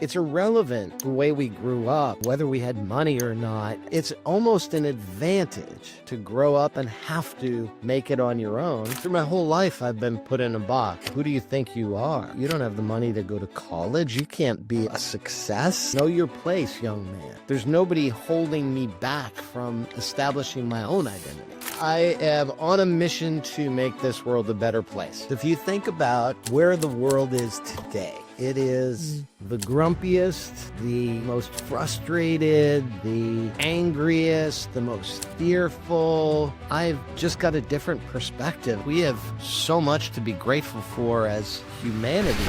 It's irrelevant the way we grew up, whether we had money or not. It's almost an advantage to grow up and have to make it on your own. Through my whole life, I've been put in a box. Who do you think you are? You don't have the money to go to college. You can't be a success. Know your place, young man. There's nobody holding me back from establishing my own identity. I am on a mission to make this world a better place. If you think about where the world is today, it is the grumpiest, the most frustrated, the angriest, the most fearful. I've just got a different perspective. We have so much to be grateful for as humanity.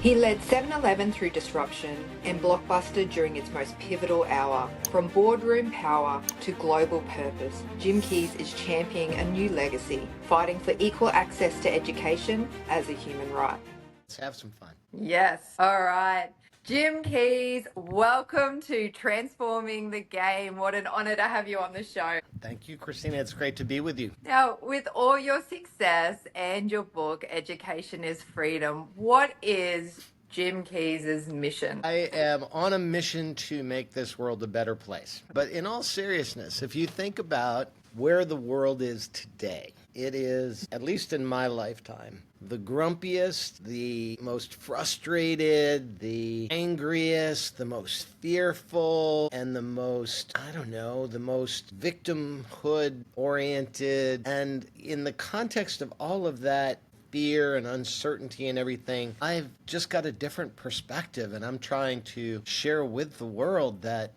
He led 7-Eleven through disruption and Blockbuster during its most pivotal hour. From boardroom power to global purpose, Jim Keys is championing a new legacy, fighting for equal access to education as a human right. Let's have some fun. Yes. All right. Jim Keys, welcome to Transforming the Game. What an honor to have you on the show. Thank you, Kristina. It's great to be with you. Now, with all your success and your book, Education is Freedom, what is Jim Keys' mission? I am on a mission to make this world a better place. But in all seriousness, if you think about where the world is today, it is, at least in my lifetime, the grumpiest, the most frustrated, the angriest, the most fearful, and the most, the most victimhood oriented. And in the context of all of that fear and uncertainty and everything, I've just got a different perspective, and I'm trying to share with the world that,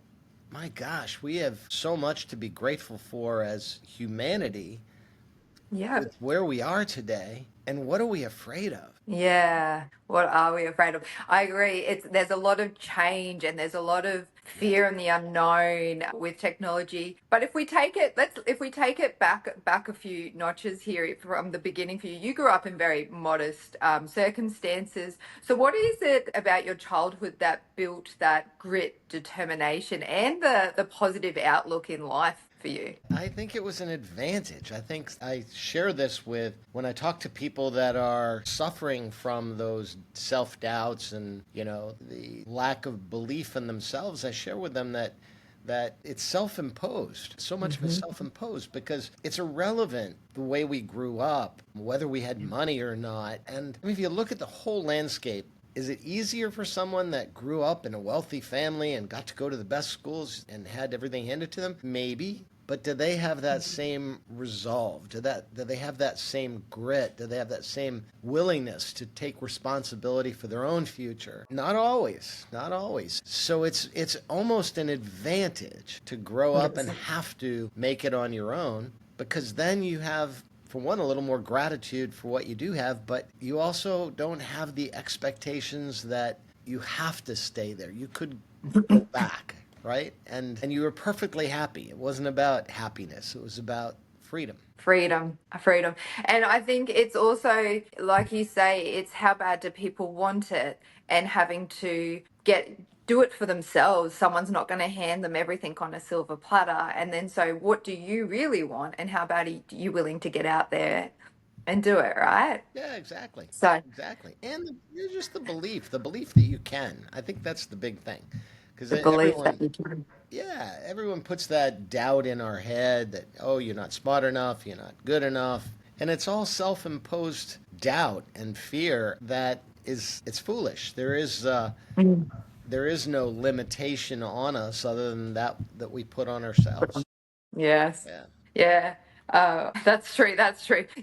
my gosh, we have so much to be grateful for as humanity. Yeah. With where we are today, and what are we afraid of? Yeah. What are we afraid of? I agree. There's a lot of change and there's a lot of fear in the unknown with technology. But if we take it back a few notches here from the beginning for you, you grew up in very modest circumstances. So what is it about your childhood that built that grit, determination, and the positive outlook in life for you? I think it was an advantage. I think I share this when I talk to people that are suffering from those self-doubts and, the lack of belief in themselves. I share with them that it's self-imposed. So much of it's self-imposed because it's irrelevant the way we grew up, whether we had money or not. And if you look at the whole landscape, is it easier for someone that grew up in a wealthy family and got to go to the best schools and had everything handed to them? Maybe. But do they have that same resolve? Do they have that same grit? Do they have that same willingness to take responsibility for their own future? Not always. Not always. So it's almost an advantage to grow up and have to make it on your own, because then you have, for one, a little more gratitude for what you do have, but you also don't have the expectations that you have to stay there. You could go back. Right? And you were perfectly happy. It wasn't about happiness. It was about freedom. Freedom. And I think it's also, like you say, it's how bad do people want it, and having to do it for themselves. Someone's not going to hand them everything on a silver platter. And then so what do you really want, and how bad are you willing to get out there and do it, right? Yeah, exactly. So exactly. And just the belief that you can. I think that's the big thing. Because everyone puts that doubt in our head that, oh, you're not smart enough, you're not good enough. And it's all self-imposed doubt and fear it's foolish. There is no limitation on us other than that we put on ourselves. Yes. Yeah. That's true.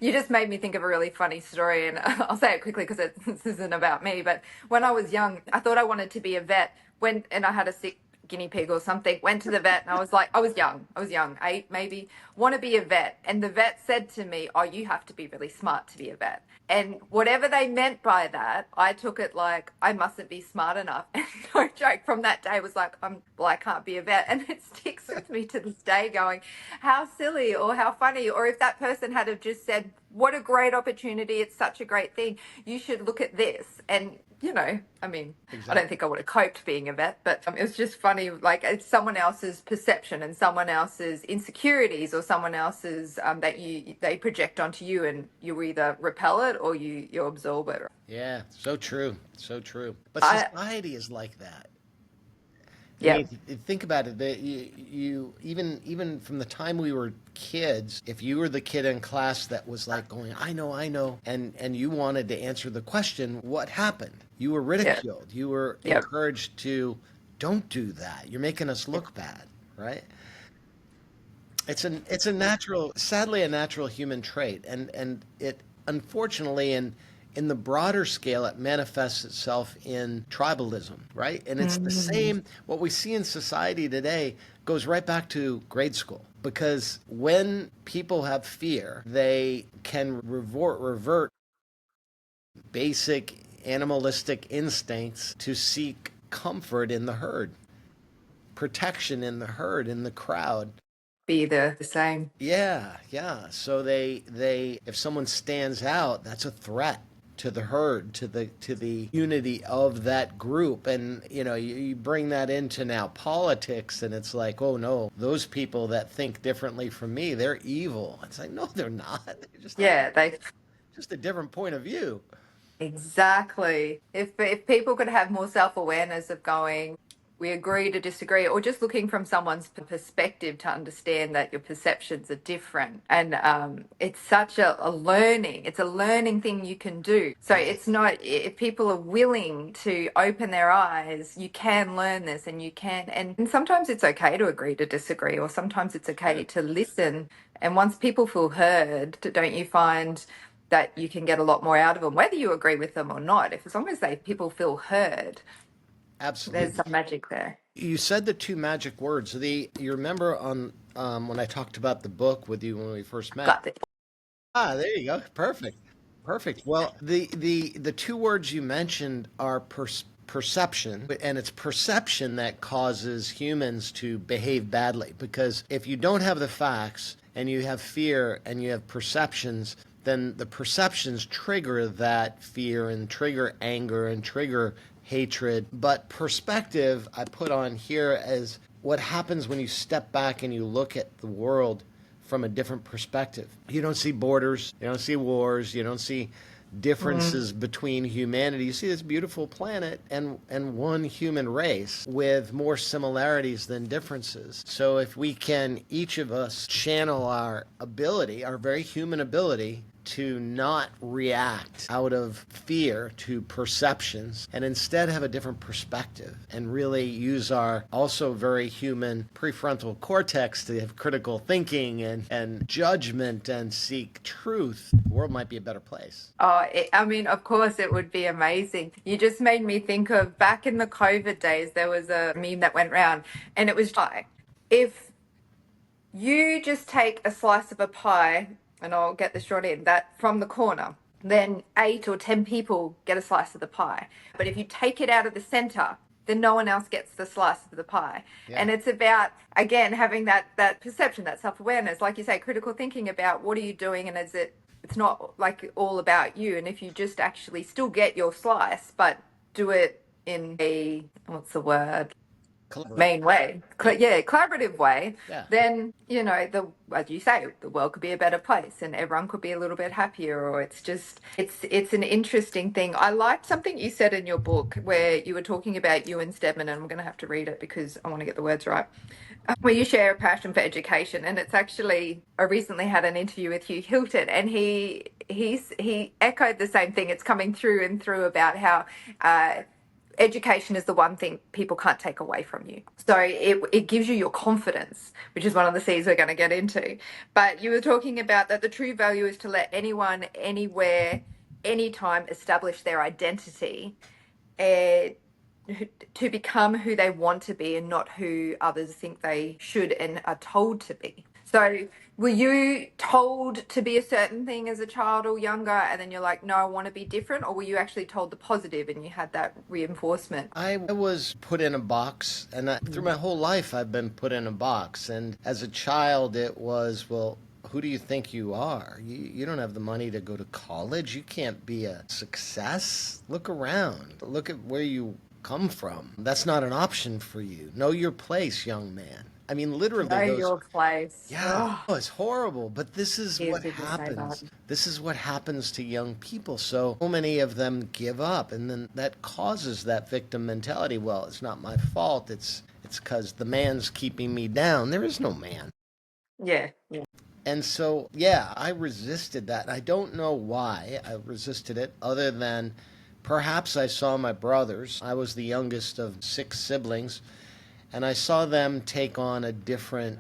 You just made me think of a really funny story, and I'll say it quickly because this isn't about me. But when I was young, I thought I wanted to be a vet. And I had a sick guinea pig or something, went to the vet, and I was young, 8 maybe, want to be a vet. And the vet said to me, oh, you have to be really smart to be a vet. And whatever they meant by that, I took it like I mustn't be smart enough. And no joke, from that day was like, I can't be a vet. And it sticks with me to this day, going, how silly or how funny. Or if that person had have just said, what a great opportunity, it's such a great thing, you should look at this. And I mean, I Exactly. don't think I would have coped being a vet, but it was just funny. Like, it's someone else's perception and someone else's insecurities or someone else's that they project onto you, and you either repel it or you absorb it. Yeah, so true. So true. But I society is like that. I Yeah. mean, if you think about it, that you even from the time we were kids, if you were the kid in class that was like going, I know, and you wanted to answer the question, what happened? You were Yeah. ridiculed. You were Yeah. encouraged to, don't do that. You're making us look bad, right? It's a natural, sadly, a natural human trait, and it unfortunately in the broader scale, it manifests itself in tribalism, right? And it's the Mm. same. What we see in society today goes right back to grade school, because when people have fear, they can revert basic animalistic instincts to seek comfort in the herd, protection in the herd, in the crowd. Be the same. Yeah, yeah. So they if someone stands out, that's a threat to the herd, to the unity of that group. And you bring that into now politics, and it's like, oh no, those people that think differently from me, they're evil. It's like, no, they're not. They just have Yeah, they just a different point of view. exactly. If people could have more self-awareness of going, we agree to disagree, or just looking from someone's perspective to understand that your perceptions are different. And it's such a learning, it's a learning thing you can do. So it's not, if people are willing to open their eyes, you can learn this and you can, and sometimes it's okay to agree to disagree, or sometimes it's Yeah, okay to listen. And once people feel heard, don't you find that you can get a lot more out of them, whether you agree with them or not? If as long as people feel heard, there's absolutely. some magic there. You said the two magic words. You remember on when I talked about the book with you when we first met? Got it. Ah, there you go. Perfect. Perfect. Well, the two words you mentioned are perception, and it's perception that causes humans to behave badly. Because if you don't have the facts and you have fear and you have perceptions, then the perceptions trigger that fear and trigger anger and trigger hatred. But perspective, I put on here as what happens when you step back and you look at the world from a different perspective. You don't see borders, you don't see wars, you don't see Mm. differences between humanity. You see this beautiful planet and one human race with more similarities than differences. So if we can, each of us, channel our ability, our very human ability, to not react out of fear to perceptions and instead have a different perspective and really use our also very human prefrontal cortex to have critical thinking and judgment and seek truth, the world might be a better place. Oh, I mean, of course, it would be amazing. You just made me think of back in the COVID days, there was a meme that went round, and it was like, if you just take a slice of a pie, and I'll get the short end, that from the corner, then 8 or 10 people get a slice of the pie. But if you take it out of the center, then no one else gets the slice of the pie. Yeah. And it's about, again, having that perception, that self-awareness, like you say, critical thinking about what are you doing, and it's not like all about you. And if you just actually still get your slice, but do it in a, what's the word, Collaborate. main way, Yeah. yeah, collaborative way, Yeah. then the as you say, the world could be a better place and everyone could be a little bit happier. Or it's just it's an interesting thing. I liked something you said in your book where you were talking about Ewan Stedman, and I'm going to have to read it because I want to get the words right. Where you share a passion for education, and it's actually, I recently had an interview with Hugh Hilton, and he echoed the same thing. It's coming through and through about how education is the one thing people can't take away from you. So it gives you your confidence, which is one of the C's we're going to get into. But you were talking about that the true value is to let anyone, anywhere, anytime establish their identity, and to become who they want to be and not who others think they should and are told to be. So were you told to be a certain thing as a child or younger, and then you're like, no, I want to be different? Or were you actually told the positive and you had that reinforcement? I was put in a box, and through my whole life, I've been put in a box. And as a child, it was, well, who do you think you are? You don't have the money to go to college. You can't be a success. Look around. Look at where you come from. That's not an option for you. Know your place, young man. I mean, literally Know those. your place. Yeah, Oh, oh, it's horrible, but this is hear what people say that. happens. This is what happens to young people. So many of them give up, and then that causes that victim mentality. Well, it's not my fault. It's because the man's keeping me down. There is no man. Yeah, yeah. And so, yeah, I resisted that. I don't know why I resisted it, other than perhaps I saw my brothers. I was the youngest of 6 siblings, and I saw them take on a different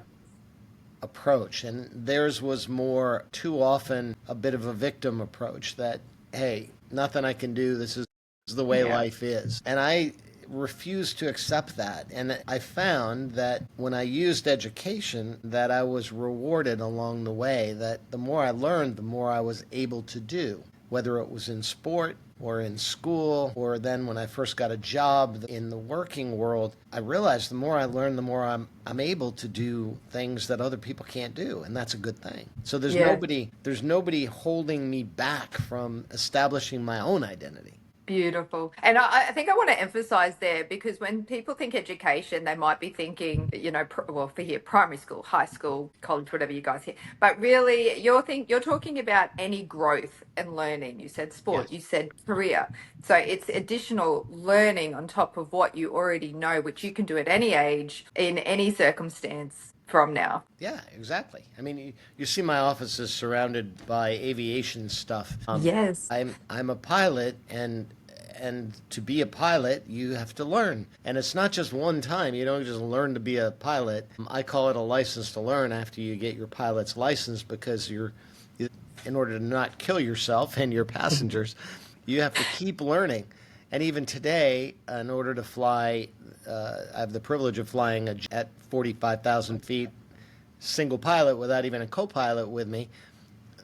approach. And theirs was more, too often, a bit of a victim approach that, hey, nothing I can do. This is the way Yeah. life is. And I refused to accept that. And I found that when I used education, that I was rewarded along the way, that the more I learned, the more I was able to do, whether it was in sport or in school, or then when I first got a job in the working world. I realized the more I learn, the more I'm able to do things that other people can't do, and that's a good thing. So Yeah. there's nobody holding me back from establishing my own identity. Beautiful. And I think I want to emphasize there, because when people think education, they might be thinking, well, for here, primary school, high school, college, whatever you guys hear. But really, you're talking about any growth and learning. You said sport, Yes. you said career. So it's additional learning on top of what you already know, which you can do at any age, in any circumstance from now. Yeah, exactly. I mean, you see my office is surrounded by aviation stuff. Yes. I'm a pilot, and to be a pilot, you have to learn. And it's not just one time. You don't just learn to be a pilot. I call it a license to learn after you get your pilot's license, because in order to not kill yourself and your passengers, you have to keep learning. And even today, in order to fly, I have the privilege of flying at 45,000 feet, single pilot without even a co-pilot with me.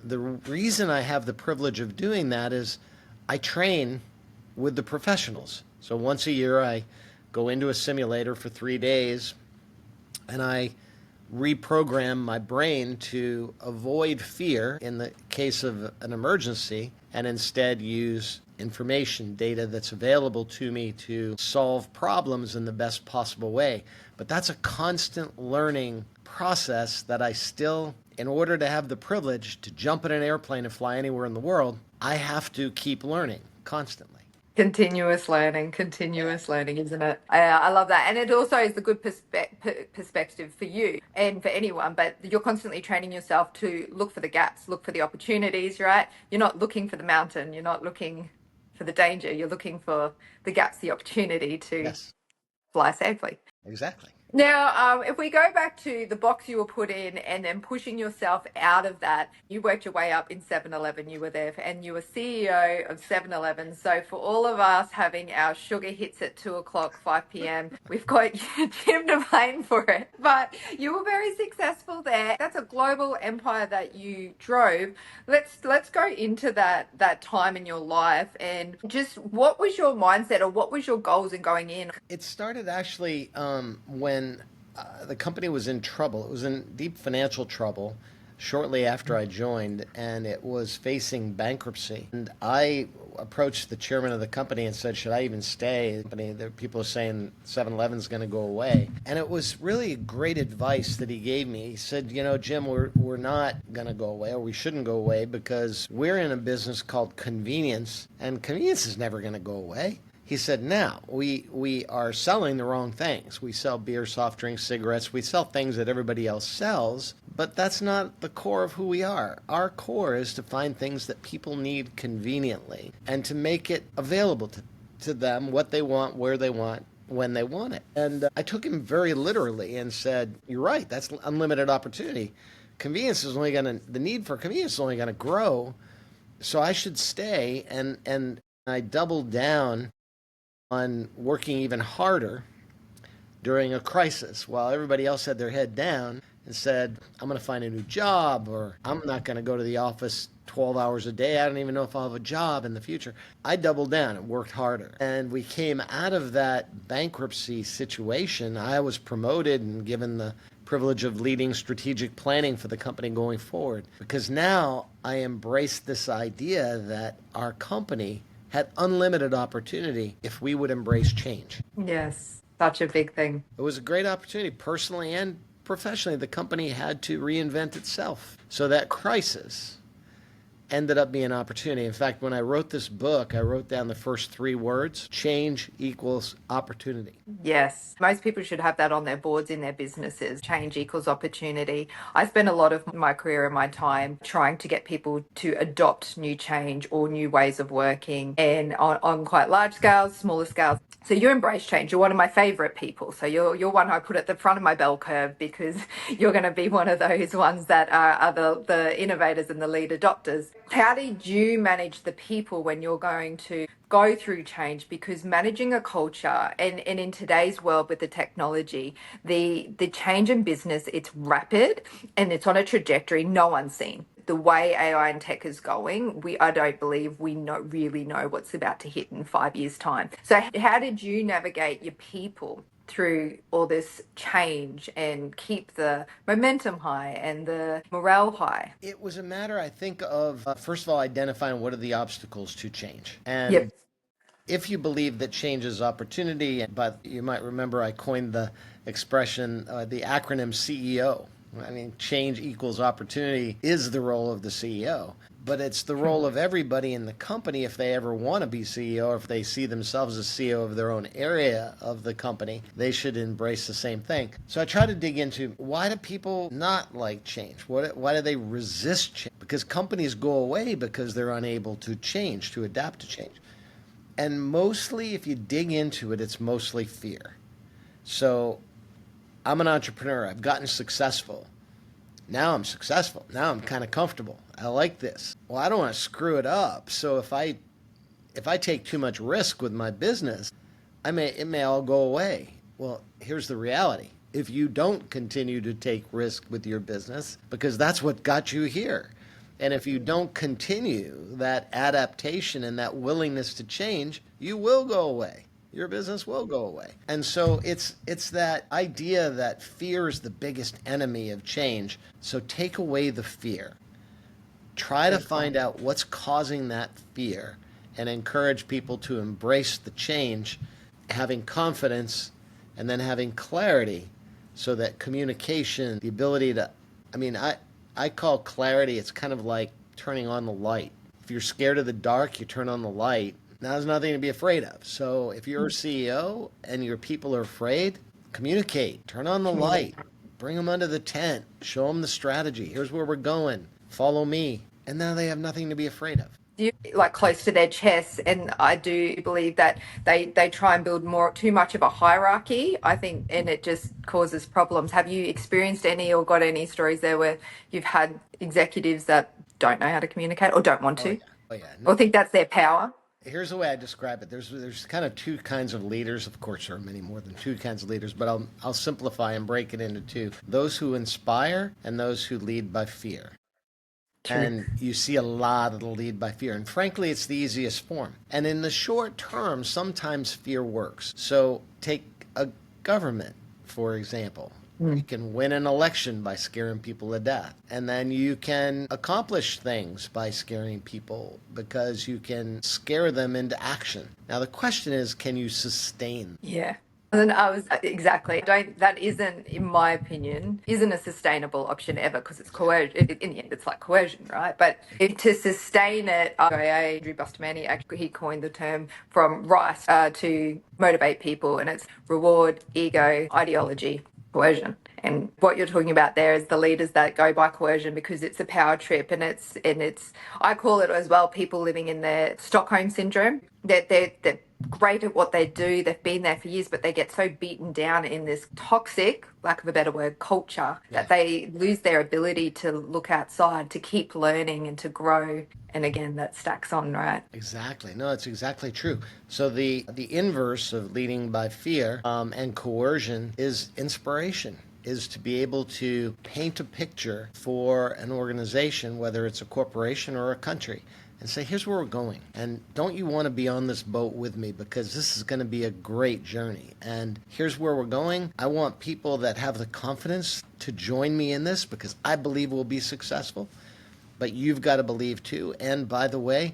The reason I have the privilege of doing that is I train with the professionals. So once a year, I go into a simulator for 3 days, and I reprogram my brain to avoid fear in the case of an emergency, and instead use information, data that's available to me to solve problems in the best possible way. But that's a constant learning process that I still, in order to have the privilege to jump in an airplane and fly anywhere in the world, I have to keep learning constantly. Continuous learning, isn't it? I love that. And it also is the good perspective for you and for anyone, but you're constantly training yourself to look for the gaps, look for the opportunities, right? You're not looking for the mountain, you're not looking for the danger, you're looking for the gaps, the opportunity to Yes, fly safely. exactly. Now, if we go back to the box you were put in and then pushing yourself out of that, you worked your way up in 7-Eleven. You were there and you were CEO of 7-Eleven. So for all of us having our sugar hits at 2 o'clock, 5 p.m., we've got Jim to blame for it. But you were very successful there. That's a global empire that you drove. Let's go into that time in your life, and just what was your mindset, or what was your goals in going in? It started actually when the company was in trouble. It was in deep financial trouble shortly after I joined, and it was facing bankruptcy. And I approached the chairman of the company and said, should I even stay? People are saying 7-Eleven is going to go away. And it was really great advice that he gave me. He said, Jim, we're not going to go away, or we shouldn't go away, because we're in a business called convenience, and convenience is never going to go away. He said, now, we are selling the wrong things. We sell beer, soft drinks, cigarettes. We sell things that everybody else sells, but that's not the core of who we are. Our core is to find things that people need conveniently and to make it available to them, what they want, where they want, when they want it. And I took him very literally and said, you're right, that's unlimited opportunity. The need for convenience is only going to grow, so I should stay. And I doubled down on working even harder during a crisis. While everybody else had their head down, and said, I'm going to find a new job, or I'm not going to go to the office 12 hours a day. I don't even know if I'll have a job in the future. I doubled down and worked harder. And we came out of that bankruptcy situation. I was promoted and given the privilege of leading strategic planning for the company going forward, because now I embraced this idea that our company had unlimited opportunity if we would embrace change. Yes, such a big thing. It was a great opportunity personally and professionally. The company had to reinvent itself. So that crisis ended up being an opportunity. In fact, when I wrote this book, I wrote down the first 3 words: change equals opportunity. Yes, most people should have that on their boards in their businesses. Change equals opportunity. I spent a lot of my career and my time trying to get people to adopt new change or new ways of working, and on quite large scales, smaller scales. So you embrace change. You're one of my favorite people. So you're one I put at the front of my bell curve, because you're going to be one of those ones that are the innovators and the lead adopters. How did you manage the people when you're going to go through change? Because managing a culture, and in today's world with the technology, the change in business, it's rapid and it's on a trajectory no one's seen. The way AI and tech is going, I don't believe we really know what's about to hit in 5 years' time. So how did you navigate your people through all this change and keep the momentum high and the morale high? It was a matter, I think, of first of all, identifying what are the obstacles to change. And Yep. if you believe that change is opportunity, but you might remember I coined the expression, the acronym CEO. I mean, change equals opportunity is the role of the CEO, but it's the role of everybody in the company if they ever want to be CEO, or if they see themselves as CEO of their own area of the company, they should embrace the same thing. So I try to dig into, why do people not like change? Why do they resist change? Because companies go away because they're unable to change, to adapt to change. And mostly, if you dig into it, it's mostly fear. So I'm an entrepreneur. I've gotten successful. Now I'm successful. Now I'm kind of comfortable. I like this. Well, I don't want to screw it up. So if I take too much risk with my business, it may all go away. Well, here's the reality. If you don't continue to take risk with your business, because that's what got you here, and if you don't continue that adaptation and that willingness to change, you will go away. Your business will go away. And so it's that idea that fear is the biggest enemy of change. So take away the fear. Try to find out what's causing that fear and encourage people to embrace the change, having confidence and then having clarity, so that communication, the ability to, I call clarity, it's kind of like turning on the light. If you're scared of the dark, you turn on the light. Now there's nothing to be afraid of. So if you're a CEO and your people are afraid, communicate, turn on the light, bring them under the tent, show them the strategy. Here's where we're going. Follow me. And now they have nothing to be afraid of. You like close to their chests, and I do believe that they try and build too much of a hierarchy, I think, and it just causes problems. Have you experienced any or got any stories there where you've had executives that don't know how to communicate or don't want to? Oh yeah. Or think that's their power? Here's the way I describe it. There's kind of 2 kinds of leaders. Of course, there are many more than 2 kinds of leaders, but I'll simplify and break it into 2. Those who inspire and those who lead by fear. True. And you see a lot of the lead by fear. And frankly, it's the easiest form. And in the short term, sometimes fear works. So take a government, for example. You can win an election by scaring people to death. And then you can accomplish things by scaring people because you can scare them into action. Now, the question is, can you sustain? Yeah. And exactly. That isn't, in my opinion, isn't a sustainable option ever, because it's coercion. In the end, it's like coercion, right? But to sustain it, Andrew Bustamante, actually, he coined the term from rice to motivate people, and it's reward, ego, ideology, coercion. And what you're talking about there is the leaders that go by coercion because it's a power trip, and it's I call it as well, people living in their Stockholm syndrome. They're great at what they do. They've been there for years, but they get so beaten down in this toxic, lack of a better word, culture, that they lose their ability to look outside, to keep learning and to grow. And again, that stacks on, right? Exactly. No, it's exactly true. So the inverse of leading by fear and coercion is inspiration. is to be able to paint a picture for an organization, whether it's a corporation or a country, and say, here's where we're going. And don't you want to be on this boat with me? Because this is going to be a great journey. And here's where we're going. I want people that have the confidence to join me in this because I believe we'll be successful. But you've got to believe too. And by the way,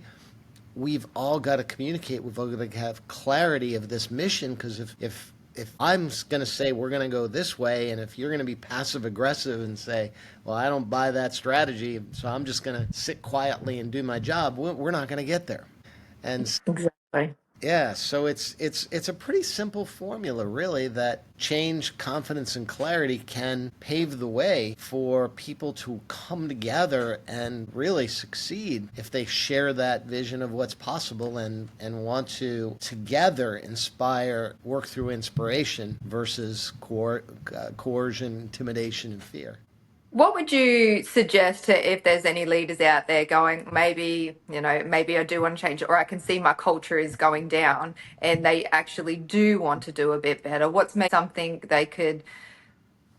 we've all got to communicate. We've all got to have clarity of this mission, because if I'm going to say we're going to go this way, and if you're going to be passive aggressive and say, well, I don't buy that strategy, so I'm just going to sit quietly and do my job, we're not going to get there. And Exactly. yeah, so it's a pretty simple formula, really, that change, confidence, and clarity can pave the way for people to come together and really succeed if they share that vision of what's possible and want to together inspire, work through inspiration versus coercion, intimidation, and fear. What would you suggest to if there's any leaders out there going, maybe, maybe I do want to change it, or I can see my culture is going down and they actually do want to do a bit better? What's something they could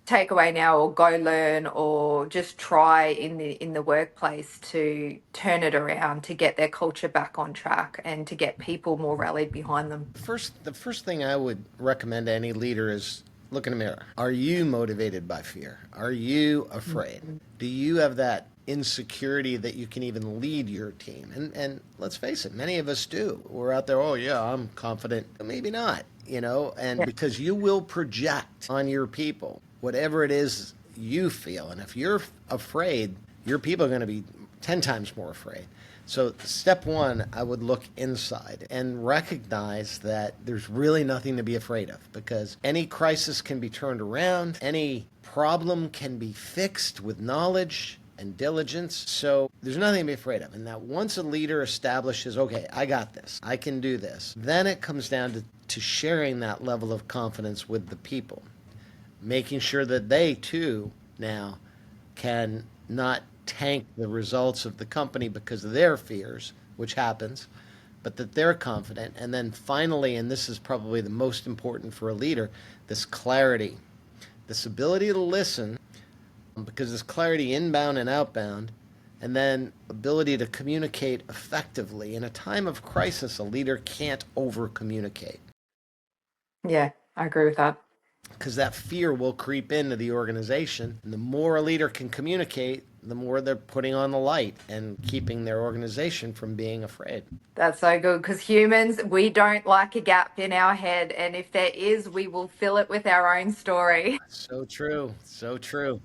take away now or go learn or just try in the workplace to turn it around, to get their culture back on track and to get people more rallied behind them? The first thing I would recommend to any leader is look in the mirror. Are you motivated by fear? Are you afraid? Do you have that insecurity that you can even lead your team? And let's face it, many of us do. We're out there, oh yeah, I'm confident. But maybe not, and because you will project on your people whatever it is you feel. And if you're afraid, your people are going to be 10 times more afraid. So step one, I would look inside and recognize that there's really nothing to be afraid of, because any crisis can be turned around. Any problem can be fixed with knowledge and diligence. So there's nothing to be afraid of. And that once a leader establishes, okay, I got this, I can do this, then it comes down to sharing that level of confidence with the people, making sure that they too now can not tank the results of the company because of their fears, which happens, but that they're confident. And then finally, and this is probably the most important for a leader, this clarity, this ability to listen, because there's clarity inbound and outbound, and then ability to communicate effectively. In a time of crisis, a leader can't over communicate. Yeah, I agree with that. Because that fear will creep into the organization. And the more a leader can communicate, the more they're putting on the light and keeping their organization from being afraid. That's so good, because humans, we don't like a gap in our head. And if there is, we will fill it with our own story. So true. So true.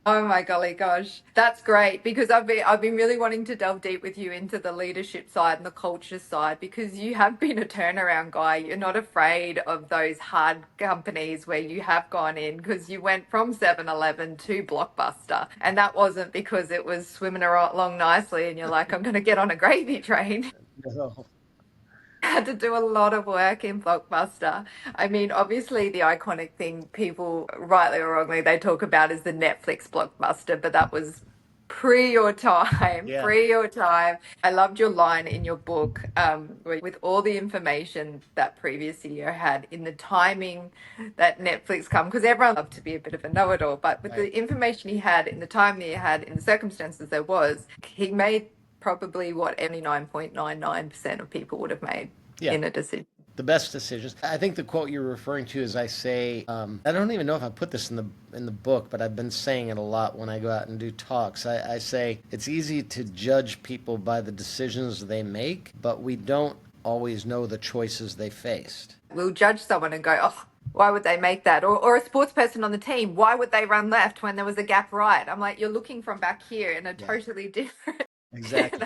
Oh my golly gosh. That's great, because I've been really wanting to delve deep with you into the leadership side and the culture side, because you have been a turnaround guy. You're not afraid of those hard companies where you have gone in, because you went from 7-Eleven to Blockbuster, and that wasn't because it was swimming along nicely and you're like, I'm going to get on a gravy train. No. Had to do a lot of work in Blockbuster. I mean, obviously, the iconic thing people, rightly or wrongly, they talk about is the Netflix Blockbuster, but that was pre your time, Yeah. pre your time. I loved your line in your book, with all the information that previous CEO had in the timing that Netflix come, because everyone loved to be a bit of a know-it-all, but with the information he had in the time that he had in the circumstances there was, he made probably what 99.99% of people would have made in a decision. The best decisions. I think the quote you're referring to is I say, I don't even know if I put this in the book, but I've been saying it a lot when I go out and do talks. I say it's easy to judge people by the decisions they make, but we don't always know the choices they faced. We'll judge someone and go, oh, why would they make that? Or a sports person on the team, why would they run left when there was a gap right? I'm like, you're looking from back here in a totally different. Exactly.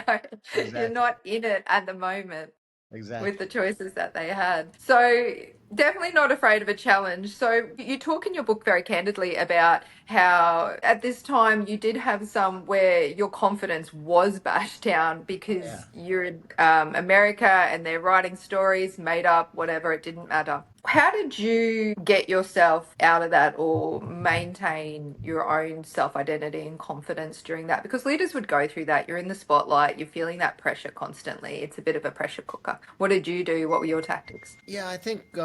Exactly. You're not in it at the moment. Exactly. With the choices that they had. So definitely not afraid of a challenge. So you talk in your book very candidly about how at this time you did have some where your confidence was bashed down because you're in America and they're writing stories, made up, whatever, it didn't matter. How did you get yourself out of that or maintain your own self-identity and confidence during that? Because leaders would go through that. You're in the spotlight, you're feeling that pressure constantly. It's a bit of a pressure cooker. What did you do? What were your tactics? Yeah, I think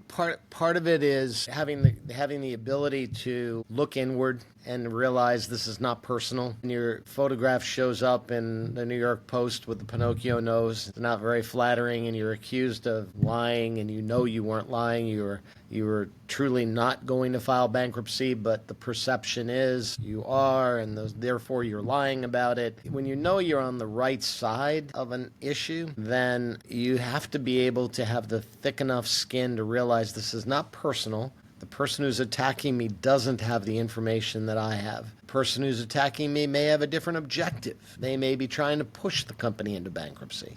part of it is having the ability to look inward and realize this is not personal. When your photograph shows up in the New York Post with the Pinocchio nose, it's not very flattering, and you're accused of lying, and you know you weren't lying. You were truly not going to file bankruptcy, but the perception is you are, and therefore you're lying about it. When you know you're on the right side of an issue, then you have to be able to have the thick enough skin to realize this is not personal. The person who's attacking me doesn't have the information that I have. The person who's attacking me may have a different objective. They may be trying to push the company into bankruptcy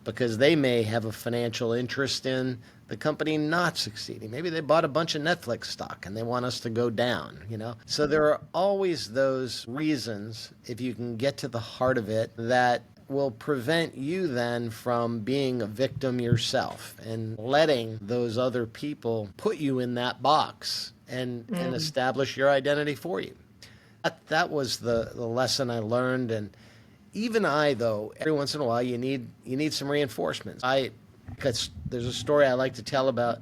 because they may have a financial interest in the company not succeeding. Maybe they bought a bunch of Netflix stock and they want us to go down, So there are always those reasons, if you can get to the heart of it, that will prevent you then from being a victim yourself and letting those other people put you in that box and establish your identity for you. That was the lesson I learned. And even though, every once in a while you need some reinforcements. Because there's a story I like to tell about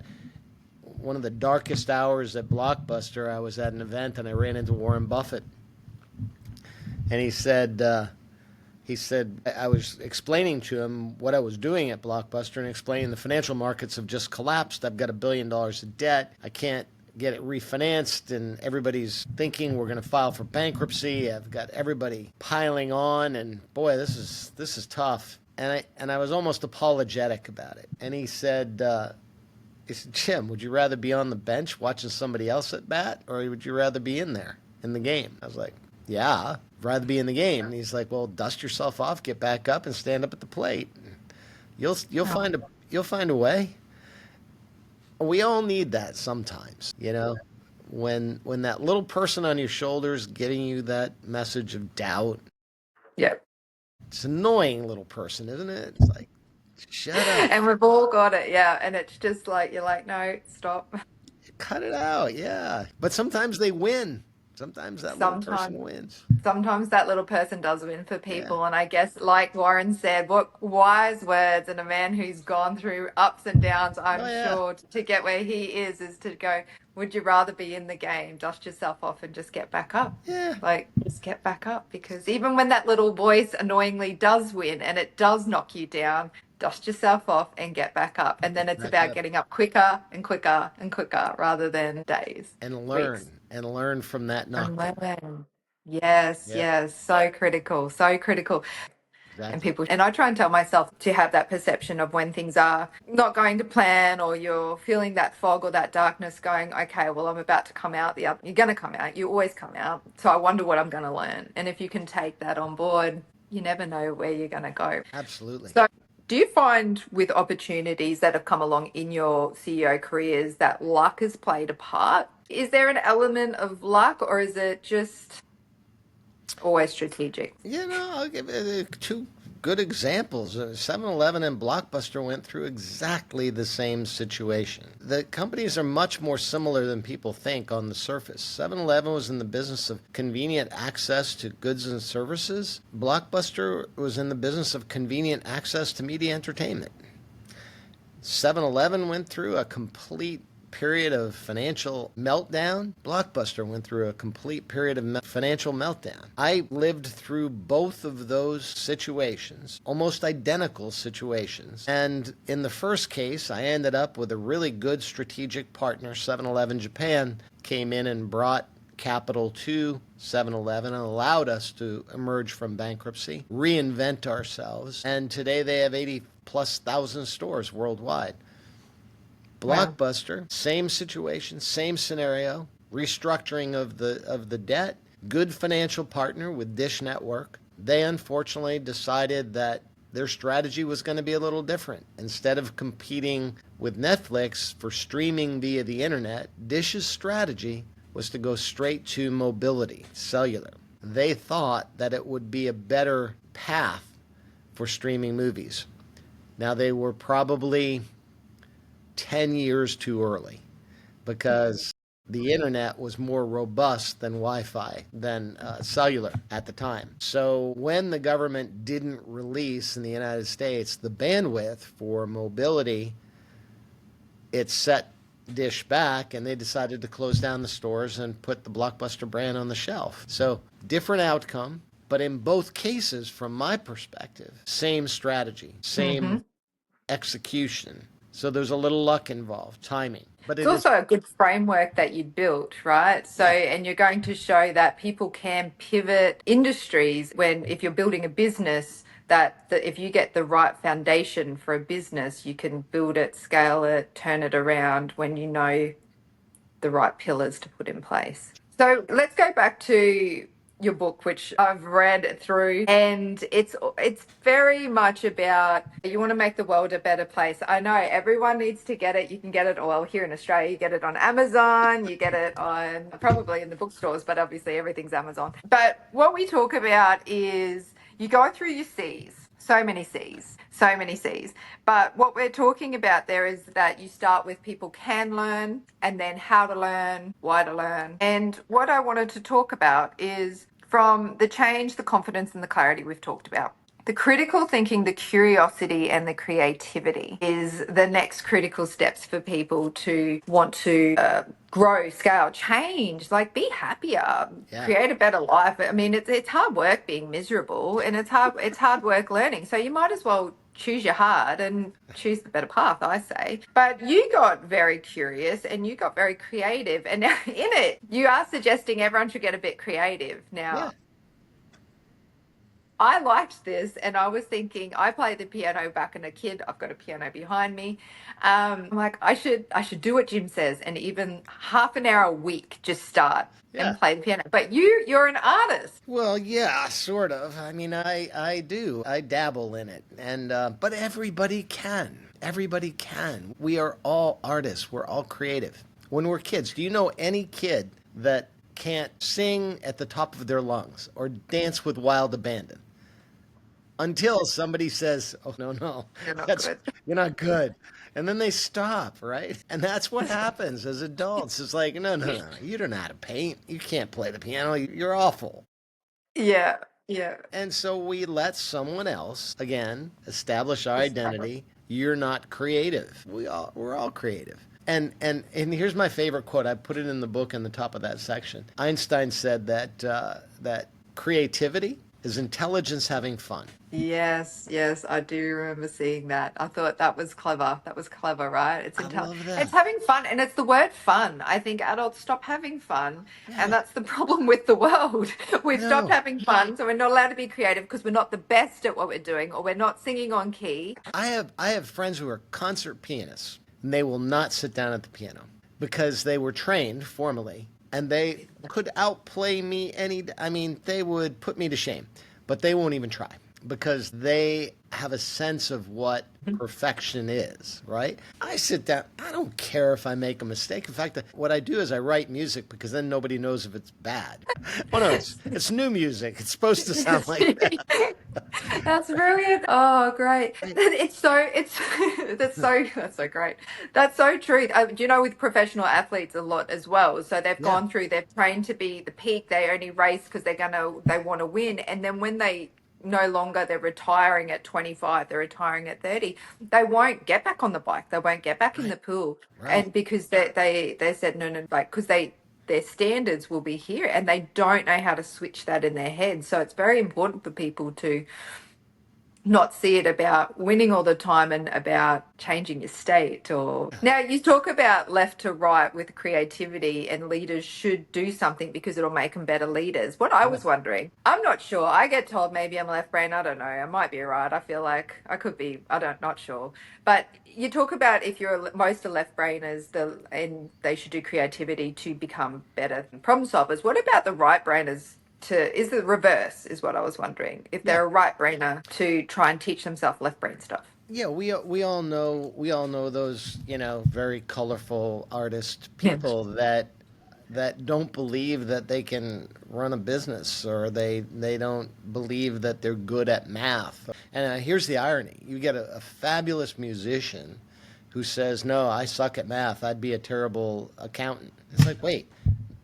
one of the darkest hours at Blockbuster. I was at an event and I ran into Warren Buffett. And he said, I was explaining to him what I was doing at Blockbuster and explaining the financial markets have just collapsed. I've got $1 billion of debt. I can't get it refinanced, and everybody's thinking we're going to file for bankruptcy. I've got everybody piling on, and boy, this is tough. And I was almost apologetic about it. And he said, Jim, would you rather be on the bench watching somebody else at bat, or would you rather be in there in the game? I was like, yeah, I'd rather be in the game. And he's like, well, dust yourself off, get back up, and stand up at the plate. You'll find a way. We all need that sometimes, when that little person on your shoulder is giving you that message of doubt. Yeah. It's an annoying little person, isn't it? It's like, shut up. And we've all got it, yeah. And it's just like, you're like, no, stop. Cut it out, yeah. But sometimes they win. Sometimes that little person wins. Sometimes that little person does win for people. Yeah. And I guess, like Warren said, what wise words, and a man who's gone through ups and downs, I'm sure, to get where he is to go, would you rather be in the game, dust yourself off and just get back up? Yeah. Like, just get back up. Because even when that little voice annoyingly does win and it does knock you down, dust yourself off and get back up. And then it's about getting up quicker and quicker and quicker rather than days. And learn. Weeks. And learn from that knockdown. Yes. So critical. Exactly. And I try and tell myself to have that perception of when things are not going to plan, or you're feeling that fog or that darkness going, okay, well, I'm about to come out. You're going to come out. You always come out. So I wonder what I'm going to learn. And if you can take that on board, you never know where you're going to go. Absolutely. So do you find with opportunities that have come along in your CEO careers that luck has played a part? Is there an element of luck, or is it just always strategic? I'll give you two good examples. 7-Eleven and Blockbuster went through exactly the same situation. The companies are much more similar than people think on the surface. 7-Eleven was in the business of convenient access to goods and services. Blockbuster was in the business of convenient access to media entertainment. 7-Eleven went through a complete period of financial meltdown. Blockbuster went through a complete period of financial meltdown. I lived through both of those situations, almost identical situations. And in the first case, I ended up with a really good strategic partner. 7-Eleven Japan came in and brought capital to 7-Eleven and allowed us to emerge from bankruptcy, reinvent ourselves. And today they have 80+ thousand stores worldwide. Blockbuster, same situation, same scenario, restructuring of the debt, good financial partner with Dish Network. They unfortunately decided that their strategy was going to be a little different. Instead of competing with Netflix for streaming via the internet, Dish's strategy was to go straight to mobility, cellular. They thought that it would be a better path for streaming movies. Now, they were probably 10 years too early, because the internet was more robust than Wi-Fi, than cellular at the time. So when the government didn't release in the United States the bandwidth for mobility, it set dish back, and they decided to close down the stores and put the Blockbuster brand on the shelf. So different outcome, but in both cases, from my perspective, same strategy, same execution. So there's a little luck involved, timing, but It's it is, also a good framework that you built, right? So, yeah, and you're going to show that people can pivot industries when, if you're building a business, that if you get the right foundation for a business, you can build it, scale it, turn it around when you know the right pillars to put in place. So let's go back to your book, which I've read through, and it's very much about you want to make the world a better place. I know everyone needs to get it. You can get it, well, here in Australia, you get it on Amazon, you get it on probably in the bookstores, but obviously everything's Amazon. But what we talk about is you go through your C's, so many C's, so many C's. But what we're talking about there is that you start with people can learn, and then how to learn, why to learn. And what I wanted to talk about is from the change, the confidence, and the clarity we've talked about. The critical thinking, the curiosity, and the creativity is the next critical steps for people to want to grow, scale, change, like be happier, yeah. create a better life. I mean, it's hard work being miserable, and it's hard work learning. So you might as well choose your heart and choose the better path, I say. But you got very curious and you got very creative, and in it you are suggesting everyone should get a bit creative now. Yeah. I liked this, and I was thinking, I played the piano back in a kid. I've got a piano behind me. I'm like, I should do what Jim says, and even half an hour a week, just start Yeah. and play the piano. But you're an artist. Well, yeah, sort of. I mean, I do. I dabble in it, and but everybody can. Everybody can. We are all artists. We're all creative. When we're kids, do you know any kid that can't sing at the top of their lungs or dance with wild abandon? Until somebody says, "Oh no, no, You're not that's good. you're not good," and then they stop, right? And that's what happens as adults. It's like, no, no, no, you don't know how to paint. You can't play the piano. You're awful. Yeah, yeah. And so we let someone else again establish our identity. You're not creative. We're all creative. And here's my favorite quote. I put it in the book in the top of that section. Einstein said that that creativity is intelligence having fun. Yes, yes, I do remember seeing that. I thought that was clever. That was clever, right? I love It's that. having fun, and it's the word fun. I think adults stop having fun, and Yeah. that's the problem with the world. We've stopped No. having fun, so we're not allowed to be creative because we're not the best at what we're doing, or we're not singing on key. I have friends who are concert pianists, and they will not sit down at the piano because they were trained formally, and they could outplay me I mean, they would put me to shame, but they won't even try because they have a sense of what perfection is, right? I sit down, I don't care if I make a mistake. In fact, what I do is I write music because then nobody knows if it's bad. Oh no, it's new music. It's supposed to sound like that. That's brilliant. Oh, great. It's that's so great. That's so true. Do you know, with professional athletes a lot as well. So they've Yeah, gone through, they've trained to be the peak. They only race because they want to win. And then when they no longer, they're retiring at 25, they're retiring at 30, they won't get back on the bike. They won't get back in right, the pool. right. And because they said no, no, like, because their standards will be here, and they don't know how to switch that in their head. So it's very important for people to not see it about winning all the time and about changing your state. Or now you talk about left to right with creativity, and leaders should do something because it'll make them better leaders. What I Yeah. was wondering, I'm not sure, I get told maybe I'm a left brain, I don't know, I might be right, I feel like I could be, not sure. But you talk about if most are left brainers, and they should do creativity to become better problem solvers. What about the right brainers? Is the reverse, is what I was wondering, if Yeah. they're a right brainer to try and teach themselves left brain stuff. Yeah, we all know those, very colorful artist Yeah. people that don't believe that they can run a business, or they don't believe that they're good at math. And here's the irony. You get a fabulous musician who says, "No, I suck at math. I'd be a terrible accountant." It's like, "Wait,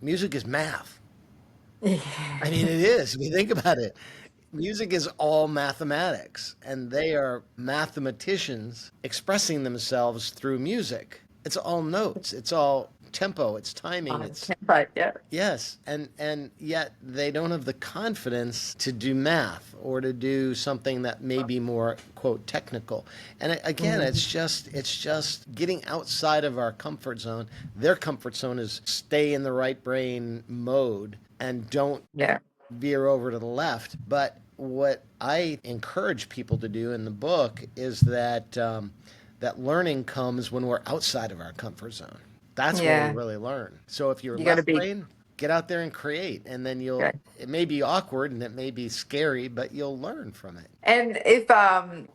music is math." I mean, it is. If you think about it, music is all mathematics, and they are mathematicians expressing themselves through music. It's all notes. It's all tempo. It's timing. It's Tempo, yeah. yes, and yet they don't have the confidence to do math or to do something that may be more quote technical. And again, Mm, it's just getting outside of our comfort zone. Their comfort zone is stay in the right brain mode and don't yeah. veer over to the left. But what I encourage people to do in the book is that learning comes when we're outside of our comfort zone. That's where we Yeah. really learn. So if you're You got to left be brain, get out there and create, and then great. it may be awkward and it may be scary, but you'll learn from it. And if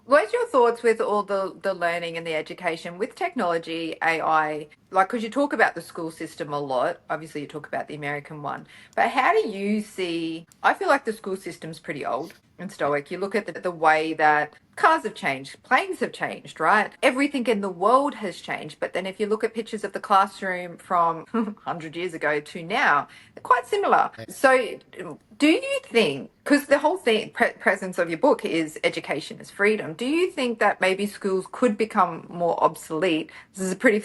what's your thoughts with all the learning and the education with technology, AI? Like, because you talk about the school system a lot. Obviously, you talk about the American one, but how do you see? I feel like the school system's pretty old and stoic. You look at the way that cars have changed, planes have changed, right? Everything in the world has changed. But then if you look at pictures of the classroom from 100 years ago to now, they're quite similar. So do you think, because the whole thing, presence of your book is education is freedom, do you think that maybe schools could become more obsolete? This is a pretty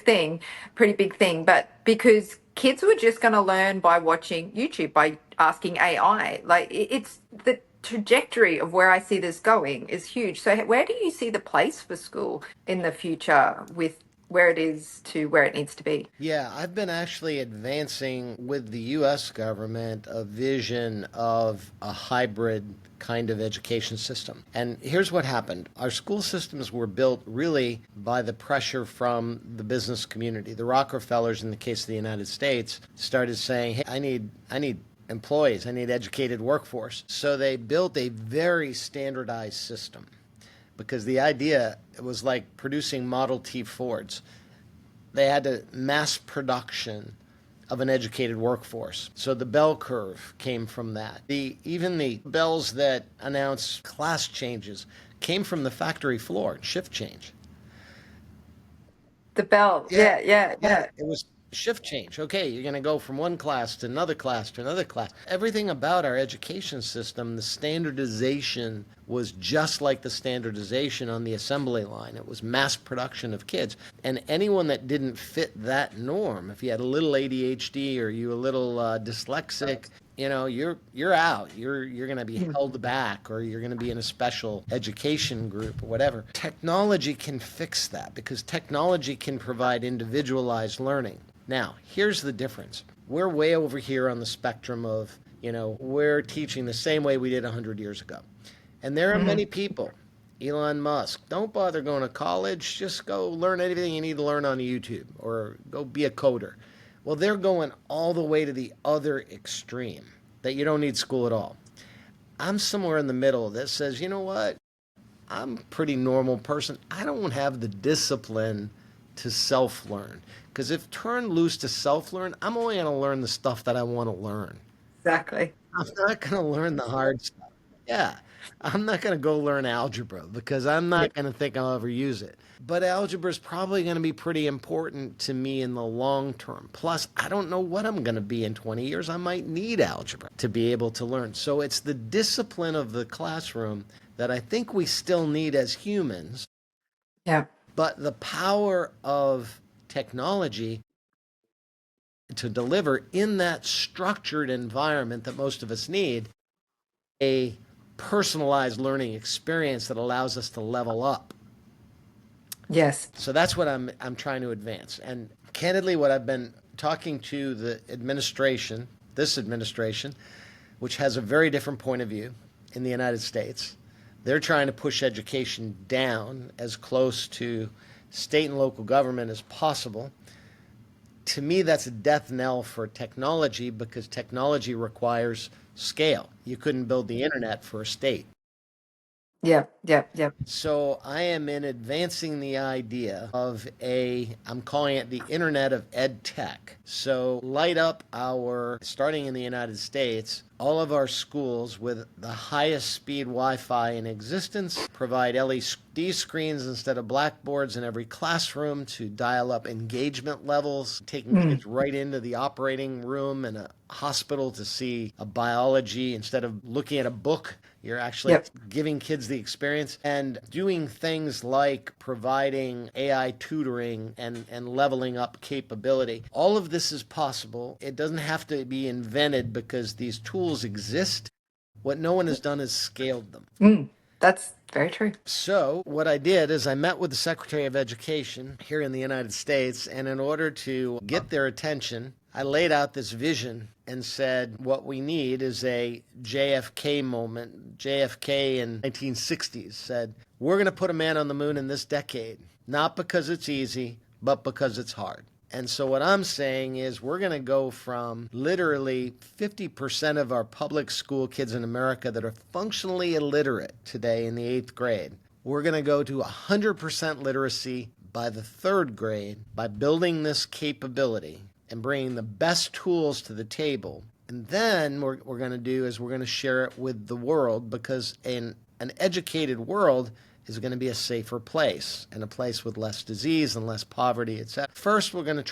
big thing, but because kids were just going to learn by watching YouTube, by asking AI, like it's the trajectory of where I see this going is huge. So where do you see the place for school in the future with where it is to where it needs to be? Yeah, I've been actually advancing with the US government a vision of a hybrid kind of education system. And here's what happened. Our school systems were built really by the pressure from the business community. The Rockefellers, in the case of the United States, started saying, "Hey, I need employees, I need educated workforce." So they built a very standardized system because the idea was like producing Model T Fords. They had to mass production of an educated workforce. So the bell curve came from that. Even the bells that announce class changes came from the factory floor, shift change. The bell, Yeah, yeah, yeah. it was shift change. Okay, you're going to go from one class to another class to another class. Everything about our education system, the standardization was just like the standardization on the assembly line. It was mass production of kids. And anyone that didn't fit that norm, if you had a little ADHD or you were a little dyslexic, you're out. You're going to be held back, or you're going to be in a special education group or whatever. Technology can fix that because technology can provide individualized learning. Now, here's the difference. We're way over here on the spectrum of, we're teaching the same way we did 100 years ago. And there are many people, Elon Musk, don't bother going to college, just go learn anything you need to learn on YouTube or go be a coder. Well, they're going all the way to the other extreme, that you don't need school at all. I'm somewhere in the middle that says, you know what? I'm a pretty normal person. I don't have the discipline to self learn. Because if turned loose to self learn, I'm only going to learn the stuff that I want to learn. Exactly. I'm not going to learn the hard stuff. Yeah. I'm not going to go learn algebra because I'm Yeah. not going to think I'll ever use it. But algebra is probably going to be pretty important to me in the long term. Plus, I don't know what I'm going to be in 20 years. I might need algebra to be able to learn. So it's the discipline of the classroom that I think we still need as humans. Yeah. But the power of technology to deliver in that structured environment that most of us need a personalized learning experience that allows us to level up. Yes. So that's what I'm trying to advance. And candidly, what I've been talking to the administration, this administration, which has a very different point of view in the United States, they're trying to push education down as close to state and local government as possible. To me, that's a death knell for technology because technology requires scale. You couldn't build the internet for a state. Yeah. Yeah. Yeah. So I am in advancing the idea of I'm calling it the Internet of Ed Tech. So light up starting in the United States, all of our schools with the highest speed Wi-Fi in existence, provide LED screens instead of blackboards in every classroom to dial up engagement levels, taking Mm. kids right into the operating room in a hospital to see a biology instead of looking at a book. You're actually Yep. giving kids the experience and doing things like providing AI tutoring and leveling up capability. All of this is possible. It doesn't have to be invented because these tools exist. What no one has done is scaled them. That's very true. So, what I did is I met with the Secretary of Education here in the United States, and in order to get their attention, I laid out this vision and said, what we need is a JFK moment. JFK in 1960s said, we're going to put a man on the moon in this decade, not because it's easy, but because it's hard. And so what I'm saying is we're going to go from literally 50% of our public school kids in America that are functionally illiterate today in the 8th grade. We're going to go to 100% literacy by the 3rd grade by building this capability and bringing the best tools to the table. And then what we're going to do is we're going to share it with the world, because an educated world is going to be a safer place and a place with less disease and less poverty, etc. First, I'm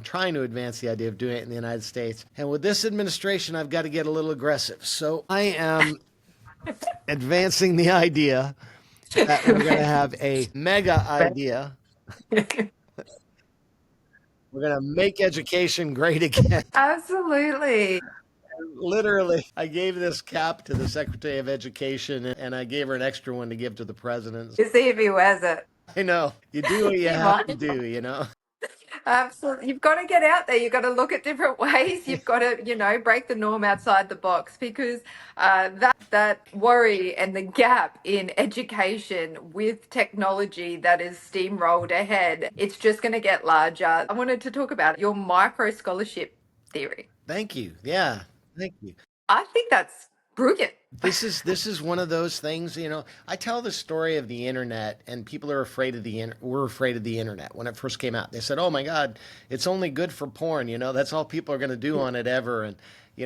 trying to advance the idea of doing it in the United States. And with this administration, I've got to get a little aggressive. So I am advancing the idea that we're going to have a mega idea. We're going to make education great again. Absolutely. Literally, I gave this cap to the Secretary of Education, and I gave her an extra one to give to the president. You see if he wears it. I know. You do what you You have to might. do, you know? Absolutely. You've got to get out there. You've got to look at different ways. You've got to, break the norm outside the box, because that worry and the gap in education with technology that is steamrolled ahead, it's just going to get larger. I wanted to talk about your micro scholarship theory. Thank you. Yeah. Thank you. I think that's brilliant. This is one of those things, I tell the story of the internet, and people are afraid of we're afraid of the internet. When it first came out, they said, "Oh my God, it's only good for porn, that's all people are going to do on it ever." And,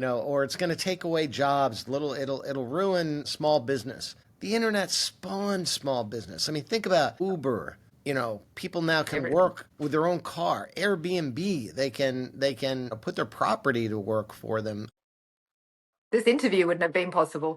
or it's going to take away jobs, it'll ruin small business. The internet spawned small business. I mean, think about Uber. People now can work with their own car. Airbnb, they can put their property to work for them. This interview wouldn't have been possible.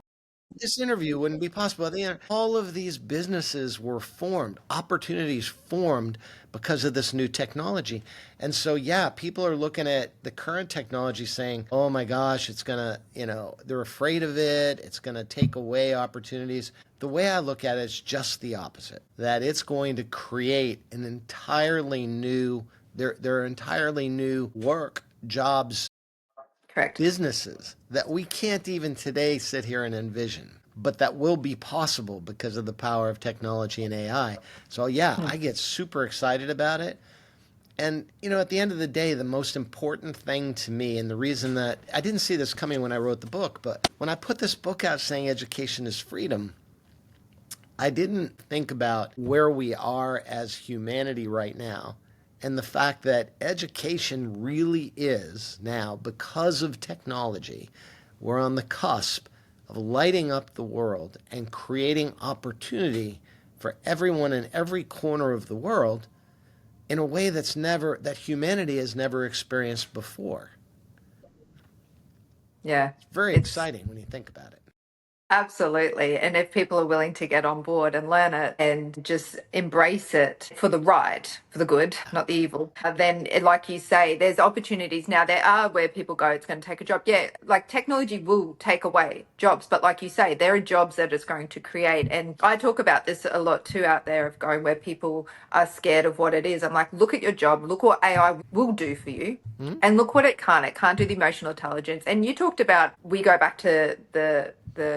This interview wouldn't be possible. All of these businesses were formed, opportunities formed because of this new technology. And so, yeah, people are looking at the current technology saying, oh my gosh, it's going to, they're afraid of it. It's going to take away opportunities. The way I look at it is just the opposite, that it's going to create an entirely new, there are entirely new work, jobs, Correct. businesses that we can't even today sit here and envision, but that will be possible because of the power of technology and AI. So yeah, I get super excited about it. And, at the end of the day, the most important thing to me, and the reason that I didn't see this coming when I wrote the book, but when I put this book out saying education is freedom, I didn't think about where we are as humanity right now. And the fact that education really is now, because of technology, we're on the cusp of lighting up the world and creating opportunity for everyone in every corner of the world in a way that humanity has never experienced before. Yeah. It's very exciting when you think about it. Absolutely. And if people are willing to get on board and learn it and just embrace it for the right, for the good, not the evil, then, like you say, there's opportunities now. There are where people go, it's going to take a job. Yeah, like technology will take away jobs. But like you say, there are jobs that it's going to create. And I talk about this a lot too out there, of going where people are scared of what it is. I'm like, look at your job, look what AI will do for you. And look what it can't. It can't do the emotional intelligence. And you talked about, we go back to the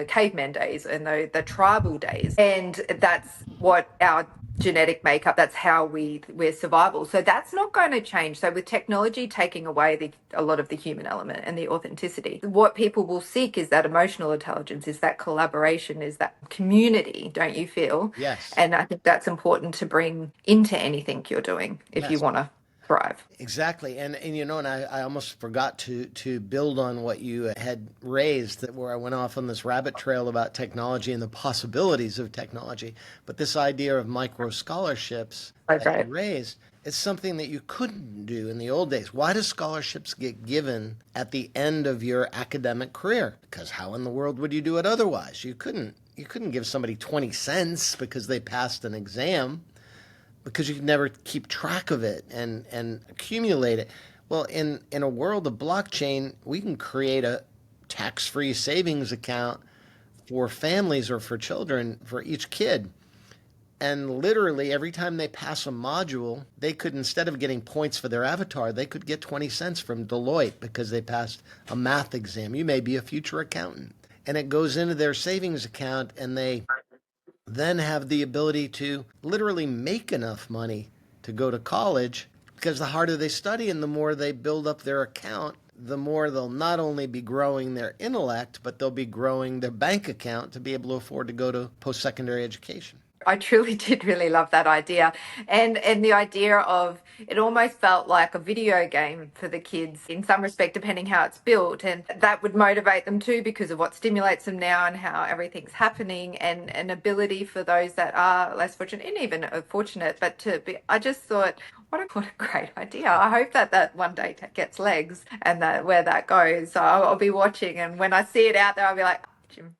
caveman days and the tribal days, and that's what our genetic makeup, that's how we're survival. So that's not going to change. So with technology taking away a lot of the human element and the authenticity, what people will seek is that emotional intelligence, is that collaboration, is that community, don't you feel? Yes. And I think that's important to bring into anything you're doing if you want to thrive. Exactly. And I almost forgot to build on what you had raised, where I went off on this rabbit trail about technology and the possibilities of technology. But this idea of micro scholarships that you raised, It's something that you couldn't do in the old days. Why do scholarships get given at the end of your academic career? Because how in the world would you do it otherwise? You couldn't give somebody 20 cents because they passed an exam, because you could never keep track of it and accumulate it. Well, in a world of blockchain, we can create a tax-free savings account for families or for children, for each kid. And literally every time they pass a module, they could, instead of getting points for their avatar, they could get 20 cents from Deloitte because they passed a math exam. You may be a future accountant. And it goes into their savings account, and they then have the ability to literally make enough money to go to college, because the harder they study and the more they build up their account, the more they'll not only be growing their intellect, but they'll be growing their bank account to be able to afford to go to post-secondary education. I truly did really love that idea. And the idea of it almost felt like a video game for the kids in some respect, depending how it's built. And that would motivate them too, because of what stimulates them now and how everything's happening, and an ability for those that are less fortunate, and even fortunate, but to be, I just thought, what a great idea. I hope that one day gets legs, and that where that goes. So I'll be watching, and when I see it out there, I'll be like,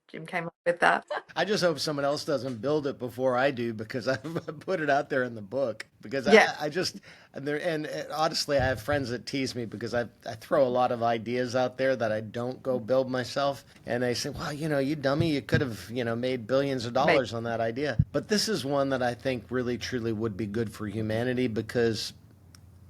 Jim came up with that. I just hope someone else doesn't build it before I do, because I put it out there in the book. Because I just, and honestly, I have friends that tease me because I throw a lot of ideas out there that I don't go build myself. And they say, well, you dummy, you could have, made billions of dollars on that idea. But this is one that I think really, truly would be good for humanity, because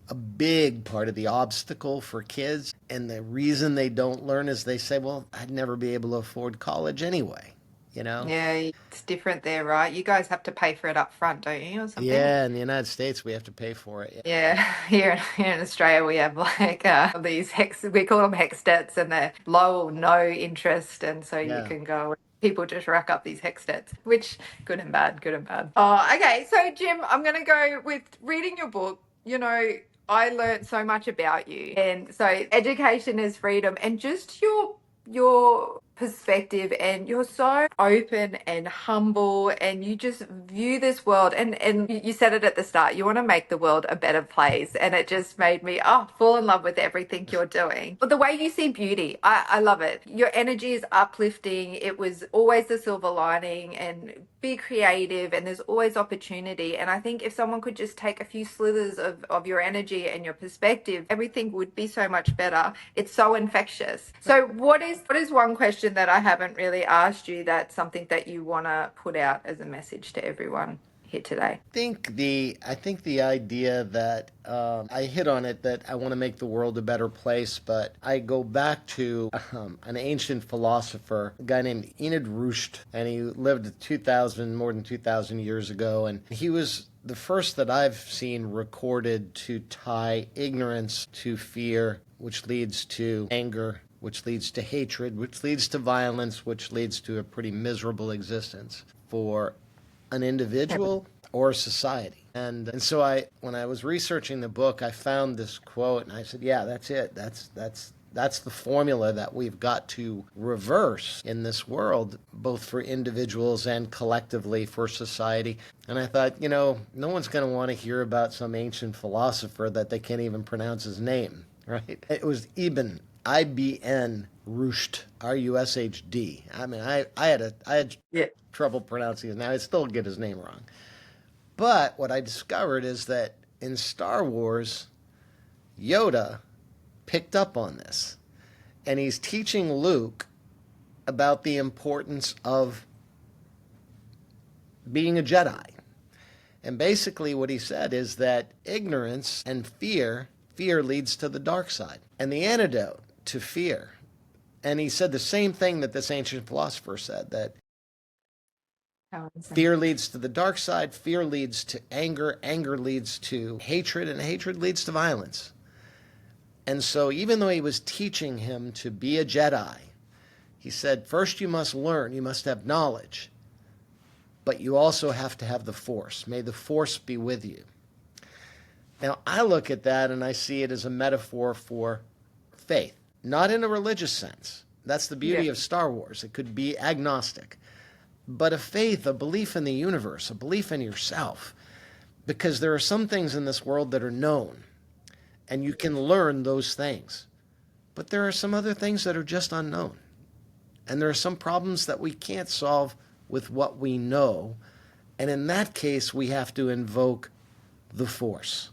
a big part of the obstacle for kids and the reason they don't learn is they say, well, I'd never be able to afford college anyway, Yeah, it's different there, right? You guys have to pay for it up front, don't you, or something? Yeah, in the United States, we have to pay for it. Yeah, here in Australia, we have like these we call them hex debts, and they're low or no interest, and so you can go. People just rack up these hex debts, which good and bad, good and bad. Oh, okay. So Jim, I'm going to go with reading your book. I learned so much about you, and so education is freedom, and just your perspective, and you're so open and humble, and you just view this world, and you said it at the start, you want to make the world a better place, and it just made me fall in love with everything you're doing. But the way you see beauty, I love it. Your energy is uplifting. It was always the silver lining, and be creative, and there's always opportunity. And I think if someone could just take a few slithers of your energy and your perspective, everything would be so much better. It's so infectious. So what is one question that I haven't really asked you, that's something that you want to put out as a message to everyone here today? I think the idea that I hit on it, that I want to make the world a better place, but I go back to an ancient philosopher, a guy named Enid Rushd, and he lived more than 2,000 years ago, and he was the first that I've seen recorded to tie ignorance to fear, which leads to anger, which leads to hatred, which leads to violence, which leads to a pretty miserable existence for an individual or society. And so when I was researching the book, I found this quote, and I said, yeah, that's it. That's the formula that we've got to reverse in this world, both for individuals and collectively for society. And I thought, no one's going to want to hear about some ancient philosopher that they can't even pronounce his name, right? It was Ibn Rushd, Rushd. I mean, I had trouble pronouncing his name. I still get his name wrong. But what I discovered is that in Star Wars, Yoda picked up on this. And he's teaching Luke about the importance of being a Jedi. And basically what he said is that ignorance and fear leads to the dark side. And the antidote to fear, and he said the same thing that this ancient philosopher said, that fear leads to the dark side, fear leads to anger, anger leads to hatred, and hatred leads to violence. And so even though he was teaching him to be a Jedi, he said, first you must learn, you must have knowledge, but you also have to have the Force. May the Force be with you. Now, I look at that and I see it as a metaphor for faith, not in a religious sense. That's the beauty of Star Wars. It could be agnostic, but a faith, a belief in the universe, a belief in yourself, because there are some things in this world that are known and you can learn those things. But there are some other things that are just unknown. And there are some problems that we can't solve with what we know. And in that case, we have to invoke the force.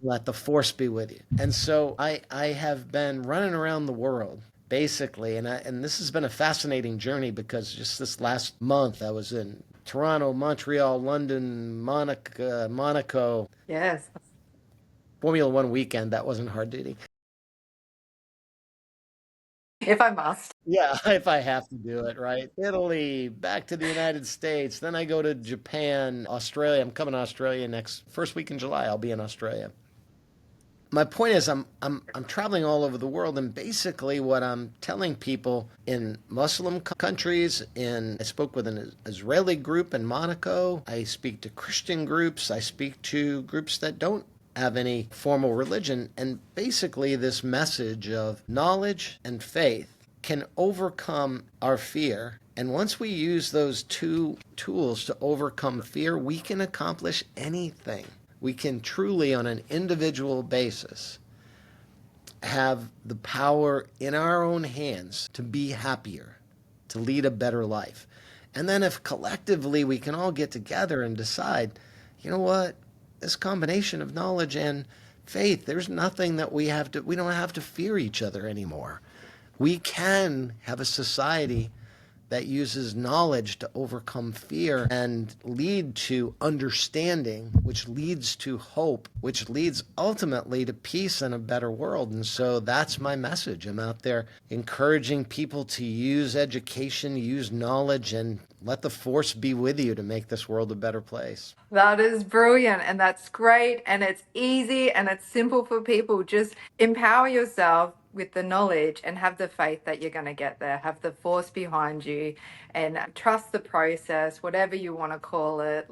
Let the force be with you. And so I have been running around the world basically, and this has been a fascinating journey because just this last month I was in Toronto, Montreal, London, Monaco. Yes. Formula One weekend. That wasn't hard duty. If I must. Yeah, if I have to do it, right? Italy, back to the United States. Then I go to Japan, Australia. I'm coming to Australia next first week in July. I'll be in Australia. My point is I'm traveling all over the world, and basically what I'm telling people in Muslim countries, I spoke with an Israeli group in Monaco. I speak to Christian groups. I speak to groups that don't have any formal religion, and basically this message of knowledge and faith can overcome our fear. And once we use those two tools to overcome fear, we can accomplish anything. We can truly, on an individual basis, have the power in our own hands to be happier, to lead a better life. And then if collectively we can all get together and decide, you know what, this combination of knowledge and faith, there's nothing that we don't have to fear each other anymore. We can have a society that uses knowledge to overcome fear and lead to understanding, which leads to hope, which leads ultimately to peace and a better world. And so that's my message. I'm out there encouraging people to use education, use knowledge, and let the force be with you to make this world a better place. That is brilliant, and that's great, and it's easy and it's simple for people. Just empower yourself with the knowledge and have the faith that you're going to get there. Have the force behind you and trust the process, whatever you want to call it.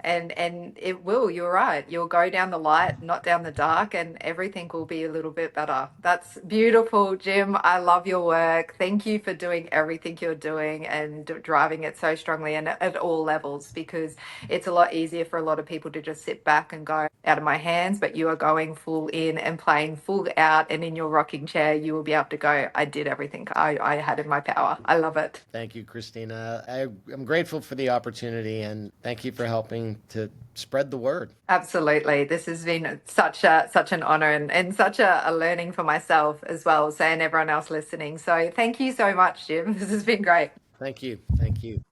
And it will, you're right. You'll go down the light, not down the dark, and everything will be a little bit better. That's beautiful, Jim. I love your work. Thank you for doing everything you're doing and driving it so strongly and at all levels, because it's a lot easier for a lot of people to just sit back and go out of my hands, but you are going full in and playing full out, and in your rocking chair, you will be able to go, I did everything I had in my power. I love it. Thank you, Kristina. I'm grateful for the opportunity, and thank you for helping to spread the word. Absolutely. This has been such an honor and such a learning for myself as well, so, and everyone else listening. So thank you so much, Jim. This has been great. Thank you. Thank you.